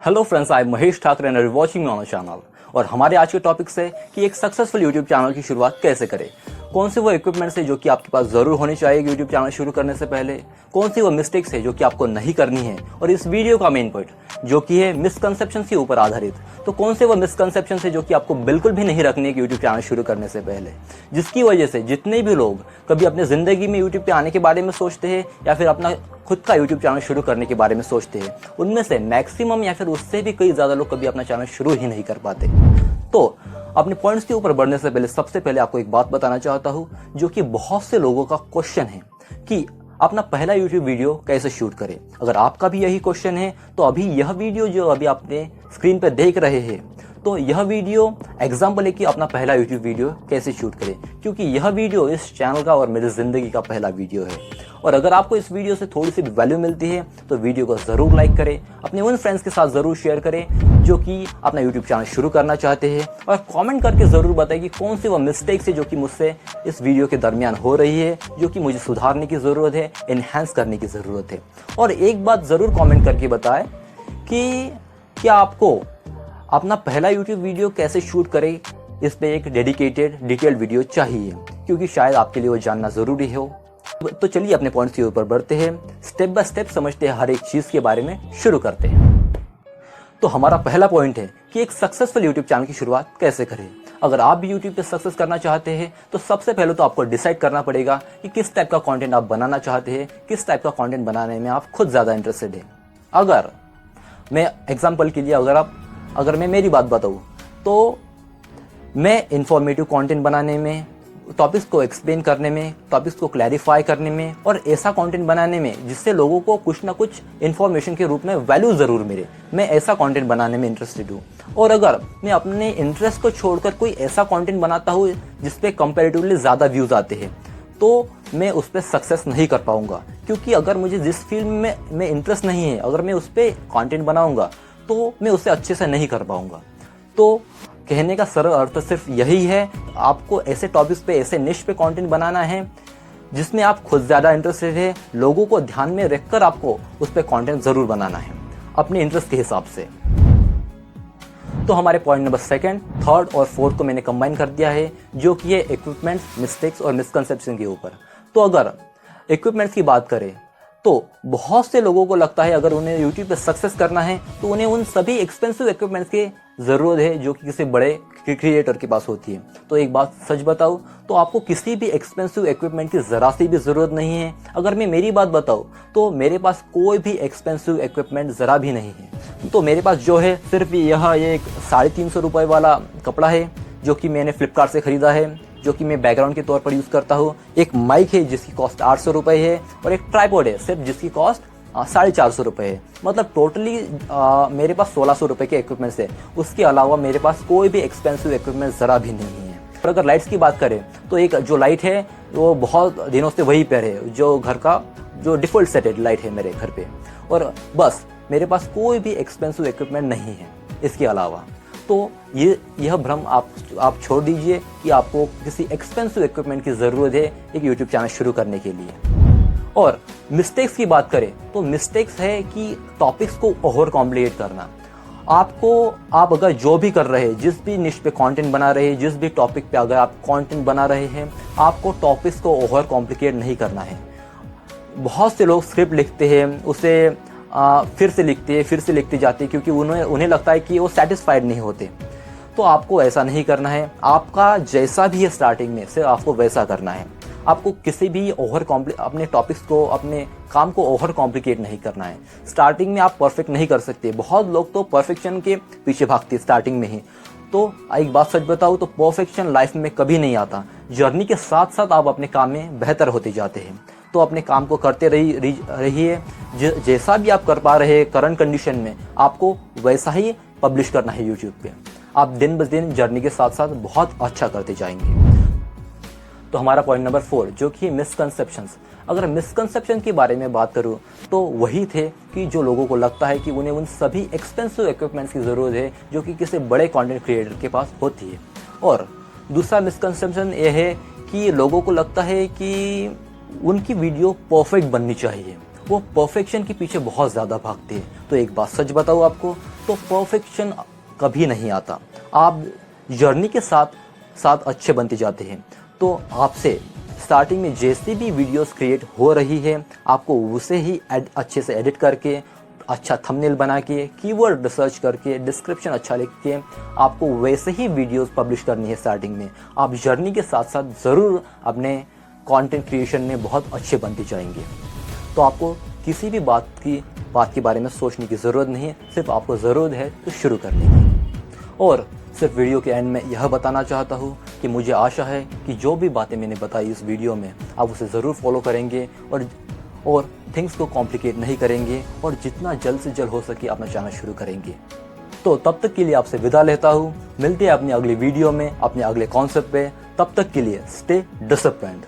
Hello friends, I am Mahesh Thakar and are watching me on channel. और हमारे आज के टॉपिक से कि एक सक्सेसफुल यूट्यूब चैनल की शुरुआत कैसे करें, कौन से वो इक्विपमेंट्स है जो कि आपके पास जरूर होने चाहिए यूट्यूब चैनल शुरू करने से पहले, कौन सी वो मिस्टेक्स है जो कि आपको नहीं करनी है, और इस वीडियो का मेन पॉइंट जो कि है मिसकंसेप्शन के ऊपर आधारित। तो कौन से वो मिसकंसेप्शन है जो कि आपको बिल्कुल भी नहीं रखनी है यूट्यूब चैनल शुरू करने से पहले, जिसकी वजह से जितने भी लोग कभी अपने जिंदगी में यूट्यूब पे आने के बारे में सोचते हैं या फिर अपना खुद का यूट्यूब चैनल शुरू करने के बारे में सोचते हैं, उनमें से मैक्सिमम या फिर उससे भी कई ज़्यादा लोग कभी अपना चैनल शुरू ही नहीं कर पाते। तो अपने पॉइंट्स के ऊपर बढ़ने से पहले सबसे पहले आपको एक बात बताना चाहता हूं जो कि बहुत से लोगों का क्वेश्चन है कि अपना पहला यूट्यूब वीडियो कैसे शूट करें। अगर आपका भी यही क्वेश्चन है तो अभी यह वीडियो जो अभी आपने स्क्रीन पर देख रहे हैं, तो यह वीडियो एग्जाम्पल है कि अपना पहला यूट्यूब वीडियो कैसे शूट करें, क्योंकि यह वीडियो इस चैनल का और मेरी ज़िंदगी का पहला वीडियो है। और अगर आपको इस वीडियो से थोड़ी सी भी वैल्यू मिलती है तो वीडियो को ज़रूर लाइक करें, अपने उन फ्रेंड्स के साथ ज़रूर शेयर करें जो कि अपना यूट्यूब चैनल शुरू करना चाहते हैं, और कमेंट करके ज़रूर बताएं कि कौन सी वो मिस्टेक्स है जो कि मुझसे इस वीडियो के दरमियान हो रही है, जो कि मुझे सुधारने की ज़रूरत है, इन्हेंस करने की ज़रूरत है। और एक बात ज़रूर कॉमेंट करके बताएं कि क्या आपको अपना पहला यूट्यूब वीडियो कैसे शूट करें, इस पे एक डेडिकेटेड डिटेल्ड वीडियो चाहिए, क्योंकि शायद आपके लिए वो जानना ज़रूरी हो। तो चलिए अपने पॉइंट्स के ऊपर बढ़ते हैं, स्टेप बाय स्टेप समझते हैं, हर एक चीज़ के बारे में शुरू करते हैं। तो हमारा पहला पॉइंट है कि एक सक्सेसफुल यूट्यूब चैनल की शुरुआत कैसे करें। अगर आप भी यूट्यूब पे सक्सेस करना चाहते हैं तो सबसे पहले तो आपको डिसाइड करना पड़ेगा कि किस टाइप का कंटेंट आप बनाना चाहते हैं, किस टाइप का कंटेंट बनाने में आप खुद ज़्यादा इंटरेस्टेड हैं। अगर मैं एग्जाम्पल के लिए अगर मैं मेरी बात बताऊँ तो मैं इंफॉर्मेटिव कंटेंट बनाने में, टॉपिक्स को एक्सप्लेन करने में, टॉपिक्स को क्लैरिफाई करने में और ऐसा कंटेंट बनाने में जिससे लोगों को कुछ ना कुछ इन्फॉर्मेशन के रूप में वैल्यू ज़रूर मिले, मैं ऐसा कंटेंट बनाने में इंटरेस्टेड हूँ। और अगर मैं अपने इंटरेस्ट को छोड़कर कोई ऐसा कंटेंट बनाता हूँ जिसपे कंपैरेटिवली ज़्यादा व्यूज़ आते हैं, तो मैं उस पर सक्सेस नहीं कर पाऊँगा, क्योंकि अगर मुझे जिस फील्ड में इंटरेस्ट नहीं है, अगर मैं उस पर कंटेंट बनाऊँगा तो मैं उसे अच्छे से नहीं कर पाऊँगा। तो कहने का सरल अर्थ सिर्फ यही है, आपको ऐसे टॉपिक्स पे, ऐसे निश पे कंटेंट बनाना है जिसमें आप खुद ज़्यादा इंटरेस्टेड है, लोगों को ध्यान में रखकर आपको उस पर कंटेंट ज़रूर बनाना है अपने इंटरेस्ट के हिसाब से। तो हमारे पॉइंट नंबर सेकंड, थर्ड और फोर्थ को मैंने कंबाइन कर दिया है, जो कि है इक्विपमेंट्स, मिस्टेक्स और मिसकंसेप्शन के ऊपर। तो अगर इक्विपमेंट्स की बात करें तो बहुत से लोगों को लगता है अगर उन्हें यूट्यूब पे सक्सेस करना है तो उन्हें उन सभी एक्सपेंसिव इक्विपमेंट्स की ज़रूरत है जो कि किसी बड़े क्रिएटर के पास होती है। तो एक बात सच बताऊँ तो आपको किसी भी एक्सपेंसिव इक्विपमेंट की ज़रा सी भी ज़रूरत नहीं है। अगर मैं मेरी बात बताऊँ तो मेरे पास कोई भी एक्सपेंसिव इक्विपमेंट ज़रा भी नहीं है। तो मेरे पास जो है सिर्फ यह एक 350 रुपये वाला कपड़ा है जो कि मैंने फ्लिपकार्ट से ख़रीदा है, जो कि मैं बैकग्राउंड के तौर पर यूज़ करता हूँ। एक माइक है जिसकी कॉस्ट 800 रुपये है, और एक ट्राइपॉड है सिर्फ जिसकी कॉस्ट 450 रुपये है। मतलब टोटली मेरे पास 1600 रुपये के इक्विपमेंट्स है। उसके अलावा मेरे पास कोई भी एक्सपेंसिव इक्विपमेंट ज़रा भी नहीं है। और अगर लाइट्स की बात करें तो एक जो लाइट है वो बहुत दिनों से वही पर है, जो घर का जो डिफ़ॉल्ट सेटेड लाइट है मेरे घर पे, और बस मेरे पास कोई भी एक्सपेंसिव इक्विपमेंट नहीं है इसके अलावा। तो यह भ्रम आप छोड़ दीजिए कि आपको किसी एक्सपेंसिव इक्विपमेंट की ज़रूरत है एक यूट्यूब चैनल शुरू करने के लिए। और मिस्टेक्स की बात करें तो मिस्टेक्स है कि टॉपिक्स को ओवर कॉम्प्लिकेट करना। आप अगर जो भी कर रहे हैं, जिस भी निश पे कंटेंट बना रहे हैं, जिस भी टॉपिक पे अगर आप कंटेंट बना रहे हैं, आपको टॉपिक्स को ओवर कॉम्प्लिकेट नहीं करना है। बहुत से लोग स्क्रिप्ट लिखते हैं, उसे फिर से लिखते जाते हैं, क्योंकि उन्हें लगता है कि वो सेटिस्फाइड नहीं होते। तो आपको ऐसा नहीं करना है। आपका जैसा भी है स्टार्टिंग में सिर्फ आपको वैसा करना है। आपको किसी भी अपने टॉपिक्स को, अपने काम को ओवर कॉम्प्लिकेट नहीं करना है। स्टार्टिंग में आप परफेक्ट नहीं कर सकते। बहुत लोग तो परफेक्शन के पीछे भागते स्टार्टिंग में ही। तो एक बात सच बताऊँ तो परफेक्शन लाइफ में कभी नहीं आता। जर्नी के साथ साथ आप अपने काम में बेहतर होते जाते हैं। तो अपने काम को करते रहिए। जैसा भी आप कर पा रहे हैं करंट कंडीशन में, आपको वैसा ही पब्लिश करना है यूट्यूब पे। आप दिन ब दिन जर्नी के साथ साथ बहुत अच्छा करते जाएंगे। तो हमारा पॉइंट नंबर 4 जो कि मिसकंसेप्शंस। अगर मिसकंसेप्शन के बारे में बात करूँ तो वही थे कि जो लोगों को लगता है कि उन्हें उन सभी एक्सपेंसिव इक्विपमेंट्स की ज़रूरत है जो कि किसी बड़े कंटेंट क्रिएटर के पास होती है। और दूसरा मिसकंसेप्शन ये है कि लोगों को लगता है कि उनकी वीडियो परफेक्ट बननी चाहिए। वो परफेक्शन के पीछे बहुत ज़्यादा भागते हैं। तो एक बात सच बताऊँ आपको, तो परफेक्शन कभी नहीं आता। आप जर्नी के साथ साथ अच्छे बनते जाते हैं। तो आपसे स्टार्टिंग में जैसी भी वीडियोस क्रिएट हो रही है, आपको उसे ही अच्छे से एडिट करके, अच्छा थंबनेल बना के, कीवर्ड रिसर्च करके, डिस्क्रिप्शन अच्छा लिख के आपको वैसे ही वीडियोस पब्लिश करनी है स्टार्टिंग में। आप जर्नी के साथ साथ ज़रूर अपने कंटेंट क्रिएशन में बहुत अच्छे बनते जाएंगे। तो आपको किसी भी बात के बारे में सोचने की ज़रूरत नहीं है, सिर्फ आपको ज़रूरत है तो शुरू करने की। और सिर्फ वीडियो के एंड में यह बताना चाहता हूँ कि मुझे आशा है कि जो भी बातें मैंने बताई इस वीडियो में आप उसे ज़रूर फॉलो करेंगे और थिंग्स को कॉम्प्लिकेट नहीं करेंगे और जितना जल्द से जल्द हो सके अपना चैनल शुरू करेंगे। तो तब तक के लिए आपसे विदा लेता हूँ। मिलते हैं अपनी अगली वीडियो में अपने अगले कॉन्सेप्ट पे। तब तक के लिए स्टे डिसिप्लिन्ड।